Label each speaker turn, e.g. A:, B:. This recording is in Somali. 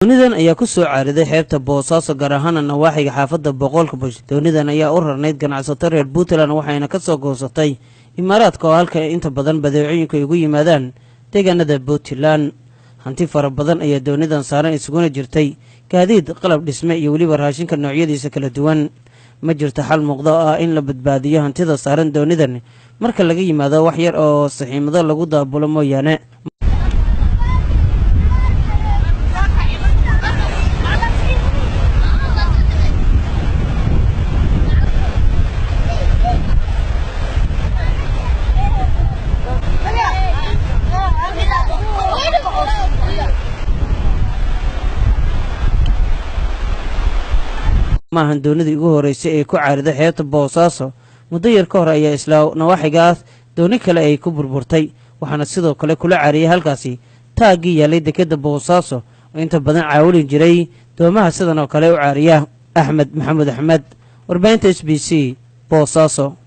A: doonidan ayaa ku soo caariday xeebta Boosaaso gaar ahaan nawaaxiga xaafadda Boqolka Bush. doonidan ayaa u rarnayd ganacsato reer Puntland waxayna ka soo goosatay Imaaraadka oo halka inta badan badeecooyinka ugu yimaadaan deegaanada Puntland. hanti fara badan ayaa doonidan saaran isuguna jirtay gaadiid, qalab dhisme iyo waliba raashinka noocyadiisa kala duwan. ma jirto xal muuqda oo ah in la badbaadiyo hantida saaran doonidan marka laga yimaado wax yar oo saxiimado lagu daabulo mooyaane. maahan doonidii ugu horeysay ee ku caariday xeebta Boosaaso. muddo yar ka hor ayaa isla nawaaxigaas dooni kale ay ku burburtay, waxaana sidoo kale kula caariyay halkaasi taagii yaalay dekedda Boosaaso oo inta badan caawin jiray doomaha sidan oo kale u caariya. Axmed Maxamuud Axmed, warbaahinta SBC, Boosaaso.